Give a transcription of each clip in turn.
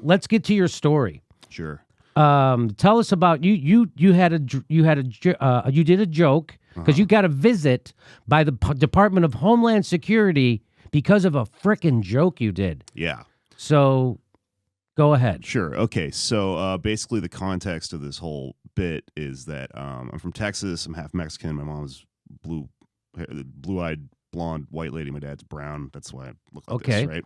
let's get to your story. Sure. Tell us about you did a joke because you got a visit by the Department of Homeland Security because of a frickin' joke you did. Yeah. So go ahead. Sure. Okay. So basically the context of this whole bit is that I'm from Texas. I'm half Mexican. My mom's blue-eyed, blonde, white lady. My dad's brown. That's why I look like this, right?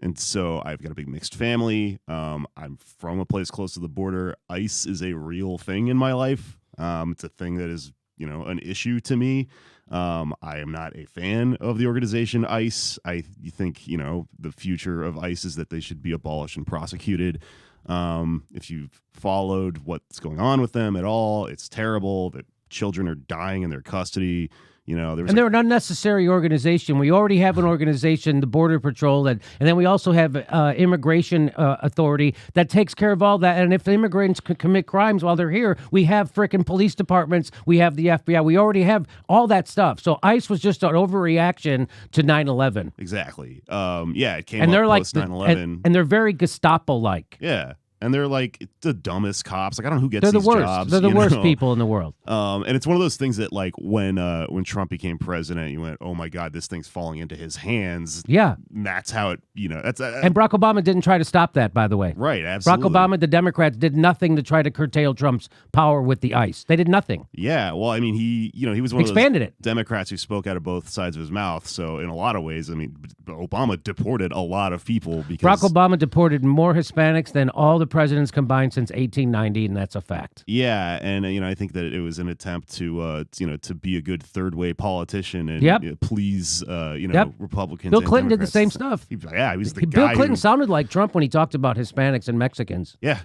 And so I've got a big mixed family. I'm from a place close to the border. ICE is a real thing in my life. It's a thing that is, an issue to me. I am not a fan of the organization ICE. You think, the future of ICE is that they should be abolished and prosecuted. If you've followed what's going on with them at all, it's terrible that children are dying in their custody. They're an unnecessary organization. We already have an organization, the Border Patrol, and then we also have Immigration Authority that takes care of all that. And if the immigrants commit crimes while they're here, we have frickin' police departments. We have the FBI. We already have all that stuff. So ICE was just an overreaction to 9/11. Exactly. It came up post 9/11. And they're very Gestapo-like. Yeah. And they're like the dumbest cops. Like, I don't know who gets these worst. Jobs. They're the worst people in the world. And it's one of those things that, like, when Trump became president, you went, "Oh my God, this thing's falling into his hands." Yeah, and that's how it. That's and Barack Obama didn't try to stop that. By the way, right? Absolutely. Barack Obama, the Democrats did nothing to try to curtail Trump's power with the ICE. They did nothing. Yeah. Well, I mean, he was one expanded of those Democrats who spoke out of both sides of his mouth. So in a lot of ways, I mean, Obama deported a lot of people because Barack Obama deported more Hispanics than all the presidents combined since 1890, and that's a fact. Yeah, and I think that it was an attempt to to be a good third way politician and please Republicans. Bill Clinton did the same stuff. He was the guy. Bill Clinton sounded like Trump when he talked about Hispanics and Mexicans. Yeah.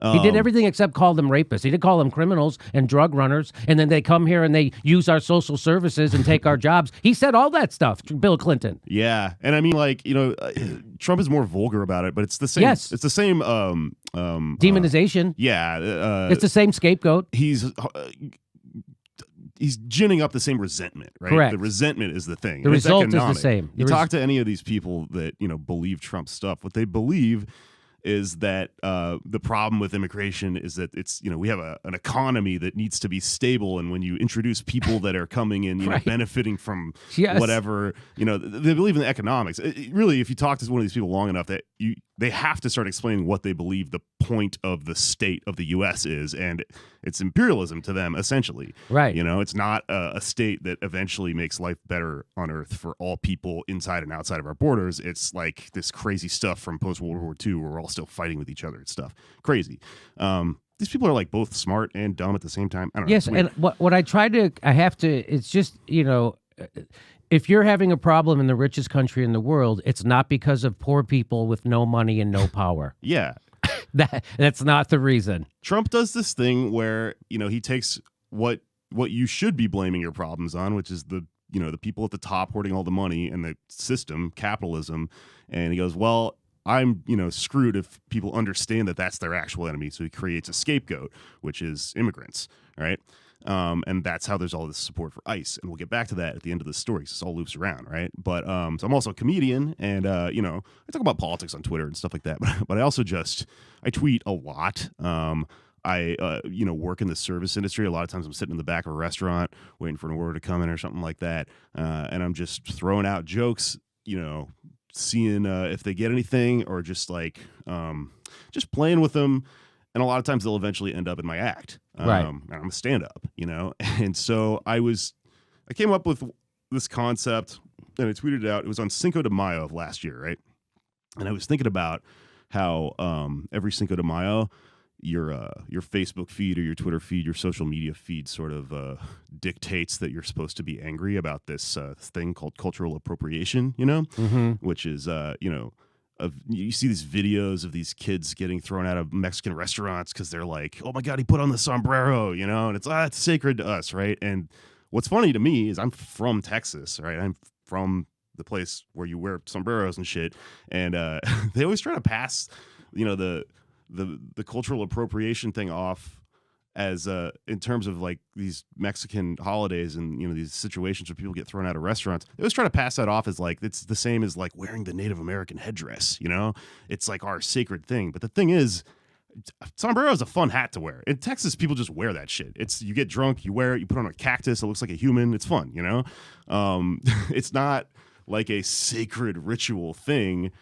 He did everything except call them rapists. He did call them criminals and drug runners, and then they come here and they use our social services and take our jobs. He said all that stuff, Bill Clinton. Yeah, and I mean, like, Trump is more vulgar about it, but it's the same. Yes. It's the same demonization. It's the same scapegoat. He's ginning up the same resentment, right? Correct. The resentment is the thing. The result is the same. You talk to any of these people that believe Trump stuff. What they believe is that the problem with immigration is that it's we have an economy that needs to be stable, and when you introduce people that are coming in right. benefiting from whatever they believe in the economics. Really, if you talk to one of these people long enough, that they have to start explaining what they believe the point of the state of the U.S. is, and it's imperialism to them, essentially. Right. It's not a state that eventually makes life better on Earth for all people inside and outside of our borders. It's like this crazy stuff from post-World War II where we're all still fighting with each other and stuff. Crazy. These people are like both smart and dumb at the same time. I don't know. Yes, and what I have to, it's just, if you're having a problem in the richest country in the world, it's not because of poor people with no money and no power. Yeah. That's not the reason. Trump does this thing where, he takes what you should be blaming your problems on, which is the people at the top hoarding all the money and the system, capitalism. And he goes, well, I'm, screwed if people understand that that's their actual enemy. So he creates a scapegoat, which is immigrants, right? And that's how there's all this support for ICE. And we'll get back to that at the end of the story. So this all loops around, right? But so I'm also a comedian, and, I talk about politics on Twitter and stuff like that. But I also I tweet a lot. I work in the service industry. A lot of times I'm sitting in the back of a restaurant waiting for an order to come in or something like that. And I'm just throwing out jokes, seeing if they get anything, or just like just playing with them. And a lot of times they'll eventually end up in my act. Right. And I'm a stand-up, And so I came up with this concept, and I tweeted it out. It was on Cinco de Mayo of last year, right? And I was thinking about how every Cinco de Mayo, your Facebook feed or your Twitter feed, your social media feed sort of dictates that you're supposed to be angry about this thing called cultural appropriation, which is, you see these videos of these kids getting thrown out of Mexican restaurants because they're like, oh my God, he put on the sombrero, and it's sacred to us, right? And what's funny to me is I'm from Texas, right? I'm from the place where you wear sombreros and shit, and they always try to pass, the cultural appropriation thing off as in terms of like these Mexican holidays and these situations where people get thrown out of restaurants. They always try to pass that off as like it's the same as like wearing the Native American headdress. It's like our sacred thing. But the thing is, sombrero is a fun hat to wear. In Texas, people just wear that shit. You get drunk, you wear it, you put on a cactus, it looks like a human. It's fun, It's not like a sacred ritual thing.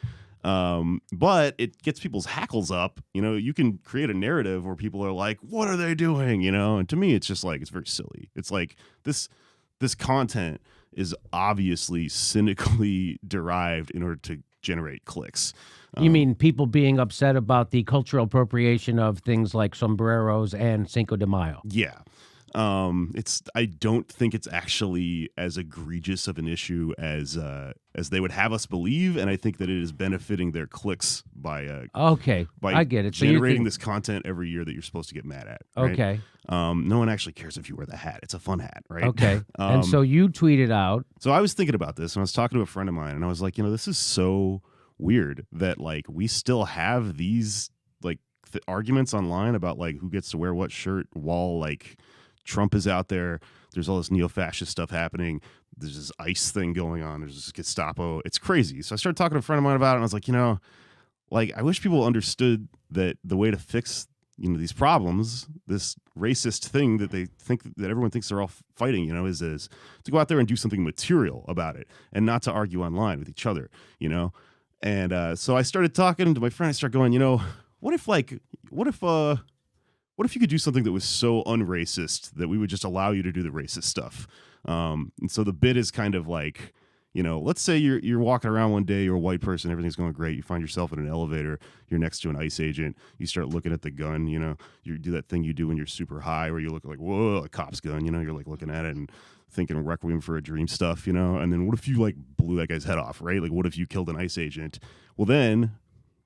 But it gets people's hackles up. You can create a narrative where people are like, what are they doing? And to me, it's just like, it's very silly. It's like this content is obviously cynically derived in order to generate clicks. You mean people being upset about the cultural appropriation of things like sombreros and Cinco de Mayo? Yeah. I don't think it's actually as egregious of an issue as they would have us believe, and I think that it is benefiting their clicks by I get it. Generating this content every year that you're supposed to get mad at. Right? Okay. No one actually cares if you wear the hat. It's a fun hat, right? Okay. And so you tweeted out. So I was thinking about this, and I was talking to a friend of mine, and I was like, this is so weird that like we still have these like arguments online about like who gets to wear what shirt while like Trump is out there. There's all this neo-fascist stuff happening. There's this ICE thing going on. There's this Gestapo. It's crazy. So I started talking to a friend of mine about it, and I was like, I wish people understood that the way to fix these problems, this racist thing that they think that everyone thinks they're all fighting, is to go out there and do something material about it and not to argue online with each other, And so I started talking to my friend. I started going, what if you could do something that was so unracist that we would just allow you to do the racist stuff? And so the bit is kind of like, let's say you're walking around one day, you're a white person, everything's going great. You find yourself in an elevator, you're next to an ICE agent, you start looking at the gun, you do that thing you do when you're super high where you look like, whoa, a cop's gun, you're like looking at it and thinking Requiem for a Dream stuff, and then what if you like blew that guy's head off, right? Like what if you killed an ICE agent? Well, then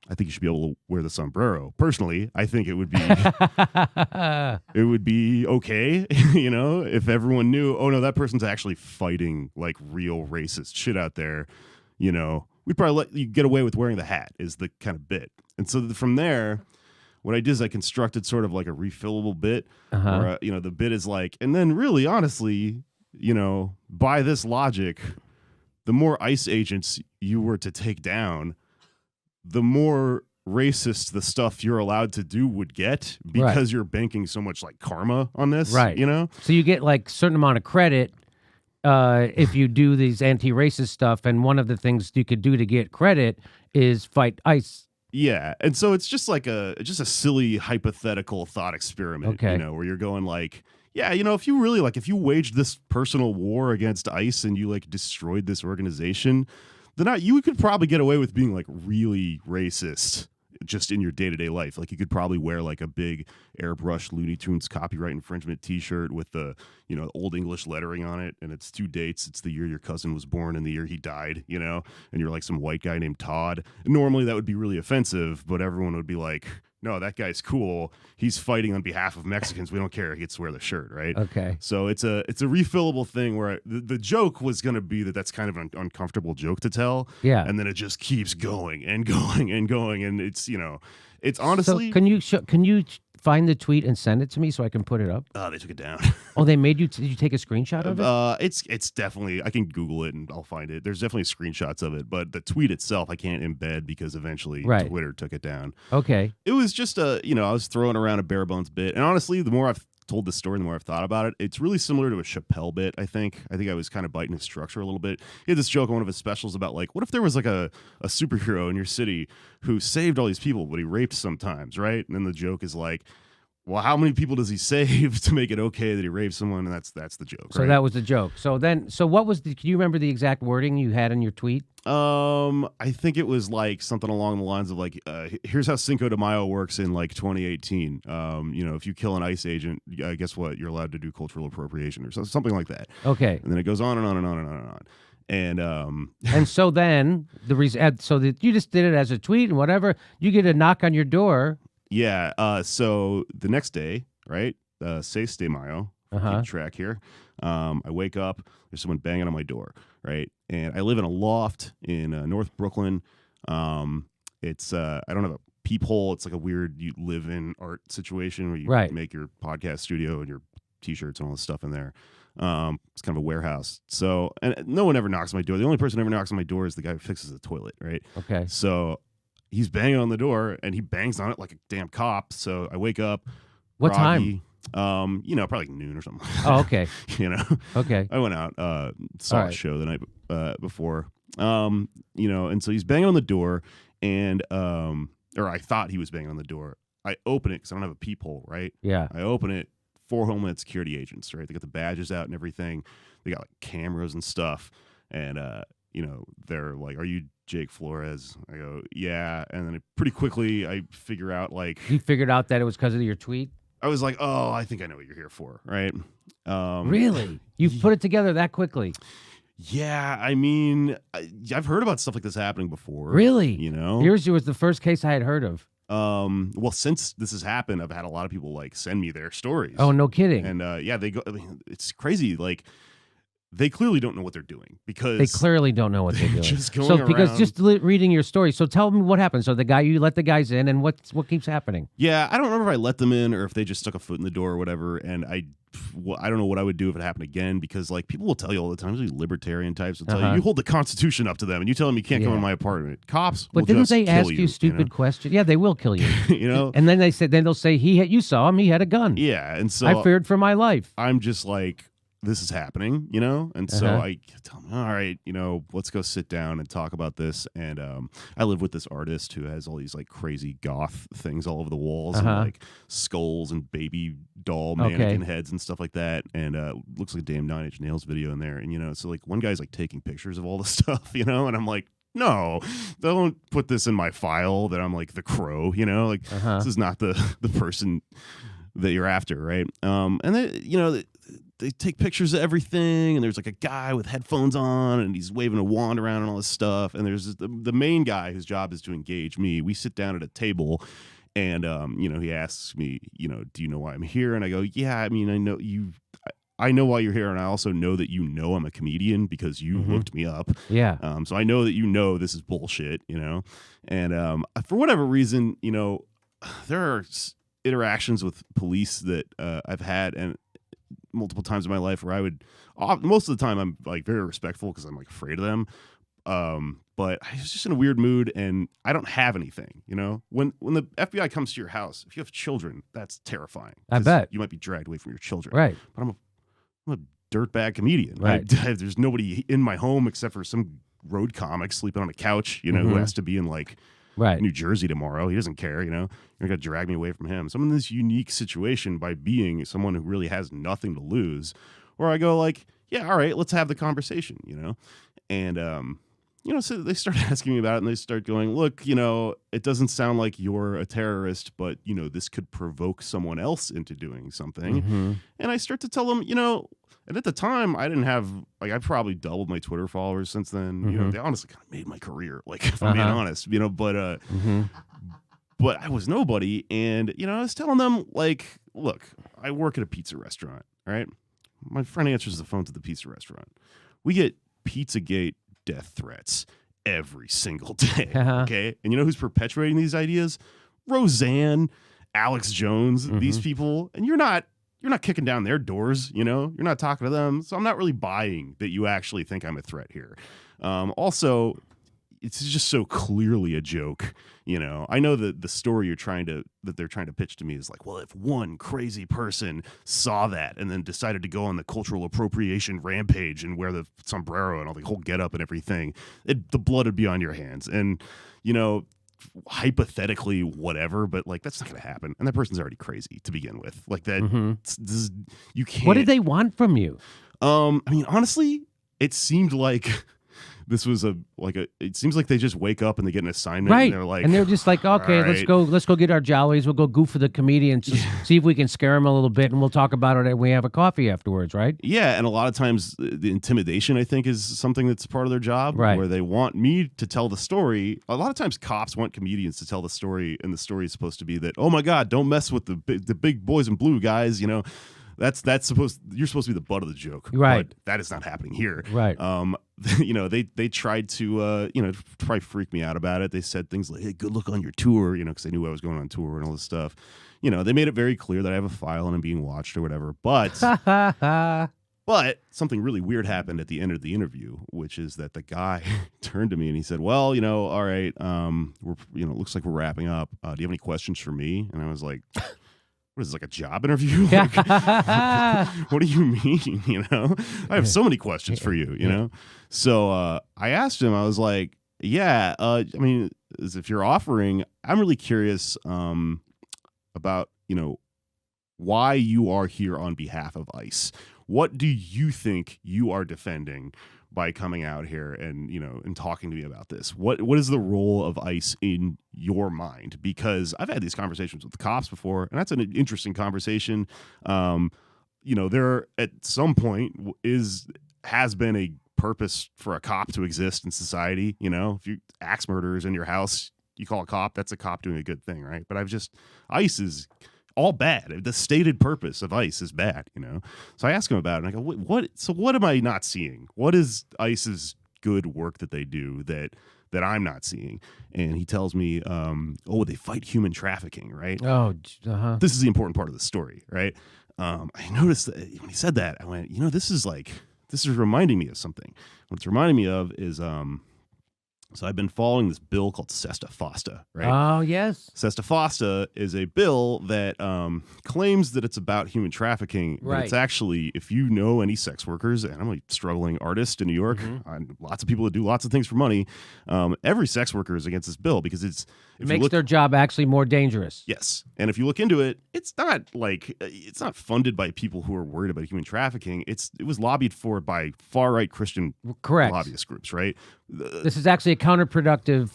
I think you should be able to wear the sombrero. Personally, I think it would be okay, if everyone knew, oh no, that person's actually fighting like real racist shit out there, we'd probably let you get away with wearing the hat is the kind of bit. And so from there, what I did is I constructed sort of like a refillable bit where, the bit is like, and then really honestly, by this logic, the more ICE agents you were to take down, the more racist the stuff you're allowed to do would get because you're banking so much like karma on this, right? So you get like a certain amount of credit if you do these anti-racist stuff, and one of the things you could do to get credit is fight ICE. Yeah, and so it's just like a silly hypothetical thought experiment, where you're going like, yeah, if you waged this personal war against ICE and you like destroyed this organization, then you could probably get away with being like really racist just in your day-to-day life. Like you could probably wear like a big airbrush Looney Tunes copyright infringement t-shirt with the old English lettering on it, and it's 2 dates. It's the year your cousin was born and the year he died, and you're like some white guy named Todd. Normally that would be really offensive, but everyone would be like, no, that guy's cool. He's fighting on behalf of Mexicans. We don't care. He gets to wear the shirt, right? Okay. So it's a refillable thing where the joke was going to be that's kind of an uncomfortable joke to tell. Yeah. And then it just keeps going and going and going, and it's it's honestly. So can you find the tweet and send it to me so I can put it up? They took it down. Oh, they made you? Did you take a screenshot of it? It's definitely, I can Google it and I'll find it. There's definitely screenshots of it, but the tweet itself I can't embed because eventually Twitter took it down. Okay. It was just I was throwing around a bare bones bit, and honestly, the more I've told this story, the more I've thought about it, it's really similar to a Chappelle bit. I think I was kind of biting his structure a little bit. He had this joke on one of his specials about like, what if there was like a superhero in your city who saved all these people, but he raped sometimes, right? And then the joke is like, well, how many people does he save to make it okay that he raped someone? And that's the joke. So right? That was the joke. So what was can you remember the exact wording you had in your tweet? I think it was like something along the lines of like, here's how Cinco de Mayo works in like 2018. If you kill an ICE agent, guess what? You're allowed to do cultural appropriation or something like that. Okay. And then it goes on and on and on and on and on. And so then the reason, so that you just did it as a tweet and whatever, you get a knock on your door. Yeah. So the next day, right? 6 de Mayo. Keep track here. I wake up. There's someone banging on my door, right? And I live in a loft in North Brooklyn. I don't have a peephole. It's like a weird you live in art situation where you Right. make your podcast studio and your t-shirts and all this stuff in there. It's kind of a warehouse. So, and no one ever knocks on my door. The only person who ever knocks on my door is the guy who fixes the toilet, right? Okay. So he's banging on the door and he bangs on it like a damn cop. So I wake up. What groggy, time? Probably like noon or something. Oh, okay. Okay. I went out, saw a show the night before. And so he's banging on the door, and or I thought he was banging on the door. I open it because I don't have a peephole, right? Yeah. I open it. 4 Homeland Security agents, right? They got the badges out and everything. They got like cameras and stuff, and they're like, "Are you Jake Flores?" I go, "Yeah," and then pretty quickly I figure out like You figured out that it was because of your tweet. I was like, "Oh, I think I know what you're here for," right? Really? You put it together that quickly? Yeah, I mean, I've heard about stuff like this happening before. Really? Yours was the first case I had heard of. Well, since this has happened, I've had a lot of people like send me their stories. Oh, no kidding. And they go. I mean, it's crazy. Like they clearly don't know what they're doing because they clearly don't know what they're doing. Just going so because around, just reading your story. So tell me what happened. So you let the guys in, and what keeps happening? Yeah, I don't remember if I let them in or if they just stuck a foot in the door or whatever. And I don't know what I would do if it happened again, because like people will tell you all the time, especially libertarian types will tell you hold the Constitution up to them and you tell them you can't come in my apartment. Cops, but will didn't just they kill ask you stupid questions? Yeah, they will kill you. And then they'll say you saw him, he had a gun. Yeah, and so I feared for my life. I'm just like, this is happening, and so I tell them, all right, let's go sit down and talk about this. And I live with this artist who has all these like crazy goth things all over the walls and like skulls and baby doll mannequin heads and stuff like that, and looks like a damn 9 Inch Nails video in there. And so like one guy's like taking pictures of all the stuff, and I'm like, no, don't put this in my file that I'm like the Crow, like this is not the person that you're after, right? And then they take pictures of everything, and there's like a guy with headphones on, and he's waving a wand around and all this stuff. And there's the main guy whose job is to engage me. We sit down at a table, and he asks me, do you know why I'm here? And I go, yeah, I mean, I know you. I know why you're here, and I also know that I'm a comedian because you looked me up. Yeah. So I know that this is bullshit, And for whatever reason, there are interactions with police that I've had, and multiple times in my life where I would, most of the time I'm like very respectful because I'm like afraid of them. But I was just in a weird mood, and I don't have anything, when the FBI comes to your house, if you have children, that's terrifying. I bet you might be dragged away from your children. Right. But I'm a dirtbag comedian. Right. There's nobody in my home except for some road comic sleeping on a couch, who has to be in like New Jersey tomorrow. He doesn't care, You're going to drag me away from him. So I'm in this unique situation by being someone who really has nothing to lose, where I go like, yeah, all right, let's have the conversation, And, so they start asking me about it, and they start going, look, it doesn't sound like you're a terrorist, but, this could provoke someone else into doing something. And I start to tell them, and at the time I didn't have, like, I've probably doubled my Twitter followers since then. They honestly kind of made my career, like, if I'm being honest, but I was nobody. And, I was telling them, like, look, I work at a pizza restaurant, all right? My friend answers the phone to the pizza restaurant. We get Pizzagate death threats every single day, okay? And you know who's perpetuating these ideas? Roseanne, Alex Jones, these people. And you're not kicking down their doors, You're not talking to them. So I'm not really buying that you actually think I'm a threat here. Also, it's just so clearly a joke, I know that the story that they're trying to pitch to me is like, well, if one crazy person saw that and then decided to go on the cultural appropriation rampage and wear the sombrero and all the whole getup and everything, the blood would be on your hands. And, hypothetically, whatever, but like that's not going to happen. And that person's already crazy to begin with. Like that, you can't. What did they want from you? I mean, honestly, it seemed like this was it seems like they just wake up and they get an assignment, right? And they're just like, okay, right, let's go get our jollies. We'll go goof for the comedians, see if we can scare them a little bit, and we'll talk about it when we have a coffee afterwards, right? Yeah, and a lot of times the intimidation, I think, is something that's part of their job, right? Where they want me to tell the story. A lot of times, cops want comedians to tell the story, and the story is supposed to be that, oh my God, don't mess with the big boys in blue, guys. You're supposed to be the butt of the joke, Right. But that is not happening here, Right. They tried to try to freak me out about it. They said things like, "Hey, good luck on your tour," because they knew I was going on tour and all this stuff. They made it very clear that I have a file and I'm being watched or whatever. But something really weird happened at the end of the interview, which is that the guy turned to me and he said, "Well, all right, we're, it looks like we're wrapping up. Do you have any questions for me?" And I was like, "What is this, like a job interview? Like, what do you mean? I have so many questions for you, So I asked him, I was like, "Yeah, as if you're offering, I'm really curious about, why you are here on behalf of ICE. What do you think you are defending by coming out here and and talking to me about this? What is the role of ICE in your mind?" Because I've had these conversations with the cops before, and that's an interesting conversation. There at some point has been a purpose for a cop to exist in society. If you axe murderers in your house, you call a cop. That's a cop doing a good thing, right? But ICE is all bad. The stated purpose of ICE is bad, So I ask him about it, and I go, what am I not seeing? What is ICE's good work that they do that I'm not seeing? And he tells me, they fight human trafficking, right? Oh, This is the important part of the story, right? I noticed that when he said that, I went, this is reminding me of something. What it's reminding me of is, so I've been following this bill called Sesta Fosta, right? Oh, yes. Sesta Fosta is a bill that claims that it's about human trafficking. But Right. it's actually, if you know any sex workers, and I'm a struggling artist in New York, lots of people that do lots of things for money, every sex worker is against this bill because it makes their job actually more dangerous. Yes. And if you look into it, it's not funded by people who are worried about human trafficking. It was lobbied for by far-right Christian Correct. lobbyist groups, right? This is actually a counterproductive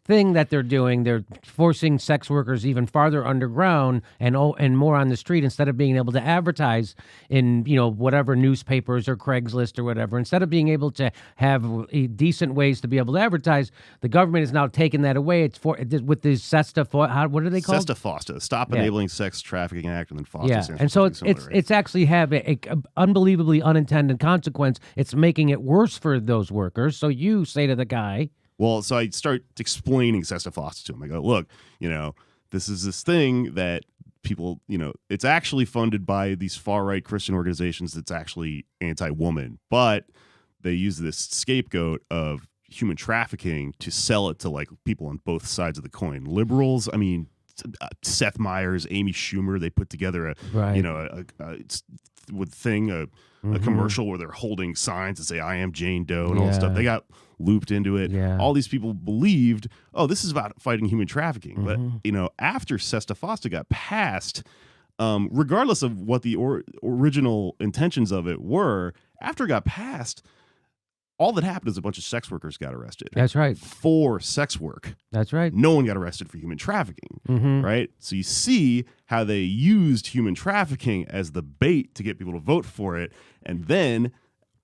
thing that they're doing. They're forcing sex workers even farther underground and more on the street instead of being able to advertise in whatever newspapers or Craigslist or whatever. Instead of being able to have decent ways to be able to advertise, the government is now taking that away. It's with the Sesta. What are they called? Sesta Fosta, Stop Enabling Sex Trafficking Act, and then Fosta. Yeah, stands and for so something similar, right? it's actually have a unbelievably unintended consequence. It's making it worse for those workers. So you say to the guy. Well, so I start explaining Sesta Fosta to him. I go, "Look, this is this thing that people, it's actually funded by these far-right Christian organizations that's actually anti-woman, but they use this scapegoat of human trafficking to sell it to like people on both sides of the coin. Liberals, Seth Meyers, Amy Schumer, they put together a commercial where they're holding signs that say 'I am Jane Doe' and all this stuff. They got looped into it. Yeah. All these people believed, this is about fighting human trafficking. But after Sesta Fosta got passed, regardless of what the original intentions of it were, after it got passed, all that happened is a bunch of sex workers got arrested. That's right. For sex work. That's right. No one got arrested for human trafficking, right? So you see how they used human trafficking as the bait to get people to vote for it, and then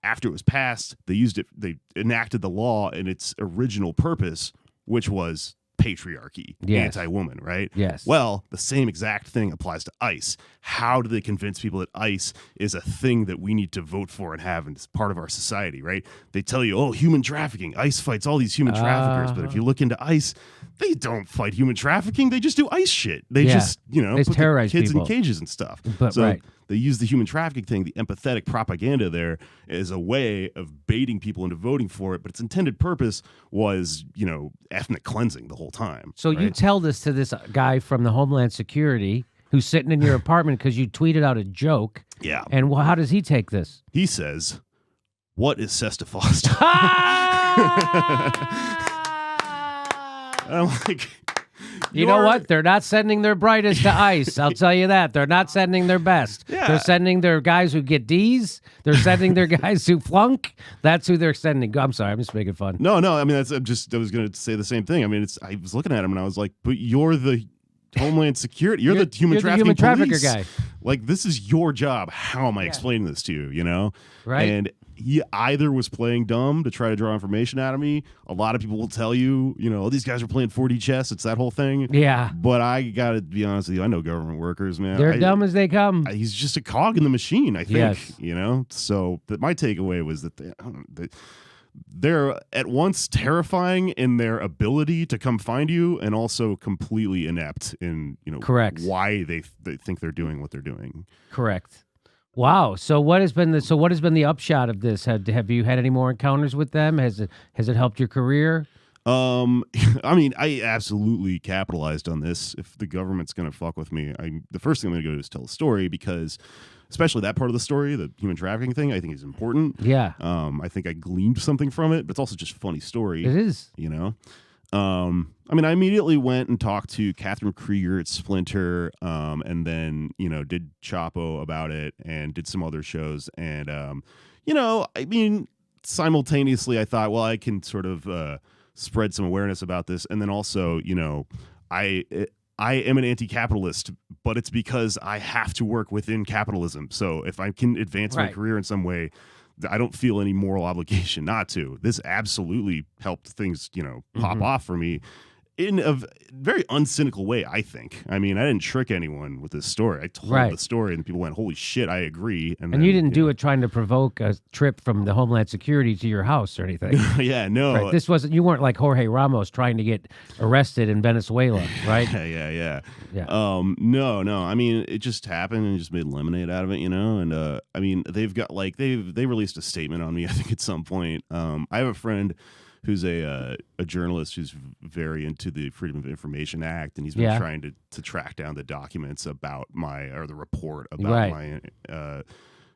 after it was passed, they enacted the law in its original purpose, which was patriarchy, Yes. anti-woman, right? Yes. Well, the same exact thing applies to ICE. How do they convince people that ICE is a thing that we need to vote for and have as part of our society, right? They tell you, human trafficking. ICE fights all these human traffickers. But if you look into ICE, they don't fight human trafficking. They just do ICE shit. They just, They put terrorize the kids people. in cages and stuff. But, so right. they use the human trafficking thing, the empathetic propaganda there, as a way of baiting people into voting for it. But its intended purpose was, ethnic cleansing the whole time. So right? you tell this to this guy from the Homeland Security who's sitting in your apartment because you tweeted out a joke. Yeah. And how does he take this? He says, "What is Sesta Fosta?" I'm like, You know what? They're not sending their brightest to ICE. I'll tell you that. They're not sending their best. Yeah. They're sending their guys who get D's. They're sending their guys who flunk. That's who they're sending. I'm sorry. I'm just making fun. No. I was going to say the same thing. I was looking at him and I was like, but you're the Homeland Security. You're the human trafficking trafficker police. guy. Like, this is your job. How am I explaining this to you? Right. And he either was playing dumb to try to draw information out of me. A lot of people will tell you, oh, these guys are playing 4D chess. It's that whole thing. Yeah. But I got to be honest with you. I know government workers, man. They're dumb as they come. He's just a cog in the machine, I think. Yes. So my takeaway was that they're at once terrifying in their ability to come find you and also completely inept in, Correct. why they think they're doing what they're doing. Correct. Wow. So what has been the upshot of this? Have you had any more encounters with them? Has it helped your career? I mean, I absolutely capitalized on this. If the government's going to fuck with me, the first thing I'm going to go do is tell a story, because especially that part of the story, the human trafficking thing, I think is important. Yeah. I think I gleaned something from it, but it's also just a funny story. It is. I mean, I immediately went and talked to Catherine Krieger at Splinter, and then, did Chapo about it and did some other shows. And, I mean, simultaneously, I thought, well, I can sort of spread some awareness about this. And then also, I am an anti-capitalist, but it's because I have to work within capitalism. So if I can advance my career in some way, I don't feel any moral obligation not to. This absolutely helped things, pop off for me in a very uncynical way, I think. I mean, I didn't trick anyone with this story. I told the story and people went, holy shit, I agree. And then, you didn't do it trying to provoke a trip from the Homeland Security to your house or anything. Yeah, no. Right. This wasn't, you weren't like Jorge Ramos trying to get arrested in Venezuela, right? Yeah. No. I mean, it just happened and just made lemonade out of it, And I mean, they've got they released a statement on me, I think, at some point. I have a friend who's a journalist who's very into the Freedom of Information Act, and he's been trying to track down the documents about the report about my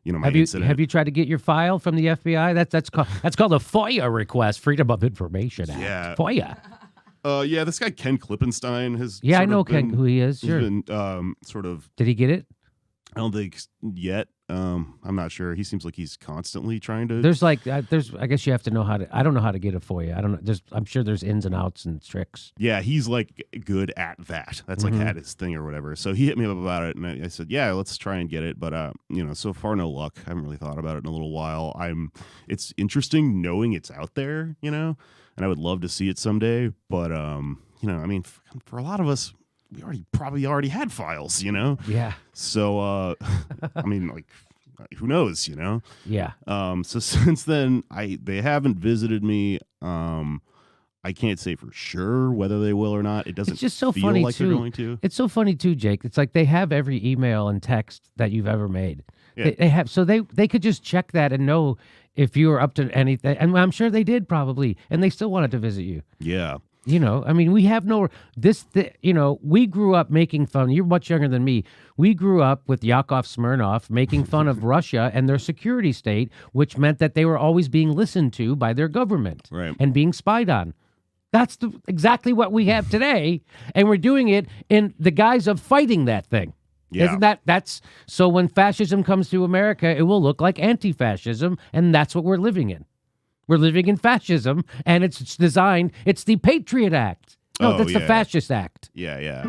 my incident. Have you tried to get your file from the FBI? That's called a FOIA request, Freedom of Information Act. Yeah. FOIA. This guy Ken Klippenstein has. Yeah, I know Ken, who he is. Sure. Been sort of. Did he get it? I don't think yet. I'm not sure. He seems like he's constantly trying to. I guess you have to know how to. I don't know how to get a FOIA. I don't know. I'm sure there's ins and outs and tricks. Yeah, he's like good at that. That's like at his thing or whatever. So he hit me up about it, and I said, yeah, let's try and get it. But so far no luck. I haven't really thought about it in a little while. It's interesting knowing it's out there, and I would love to see it someday. But I mean, for a lot of us, we probably already had files, Yeah. So, I mean, like, who knows, Yeah. So since then, they haven't visited me. I can't say for sure whether they will or not. It doesn't It's just so feel funny like too. they're going to. It's so funny too, Jake. It's like they have every email and text that you've ever made. Yeah. They have, so they could just check that and know if you were up to anything. And I'm sure they did probably, and they still wanted to visit you. Yeah. I mean, we have we grew up making fun. You're much younger than me. We grew up with Yakov Smirnoff making fun of Russia and their security state, which meant that they were always being listened to by their government and being spied on. That's exactly what we have today, and we're doing it in the guise of fighting that thing. Yeah. Isn't that's so when fascism comes to America, it will look like anti-fascism, and that's what we're living in. We're living in fascism, and it's designed, it's the Patriot Act. No, that's the Fascist Act. Yeah.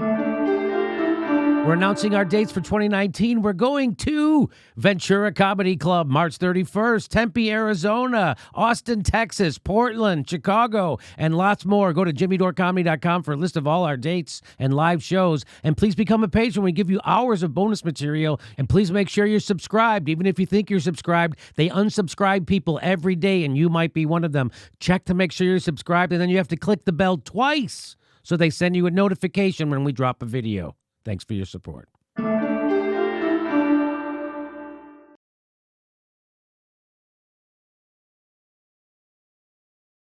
We're announcing our dates for 2019. We're going to Ventura Comedy Club, March 31st, Tempe, Arizona, Austin, Texas, Portland, Chicago, and lots more. Go to jimmydorecomedy.com for a list of all our dates and live shows. And please become a patron. We give you hours of bonus material. And please make sure you're subscribed. Even if you think you're subscribed, they unsubscribe people every day, and you might be one of them. Check to make sure you're subscribed, and then you have to click the bell twice so they send you a notification when we drop a video. Thanks for your support.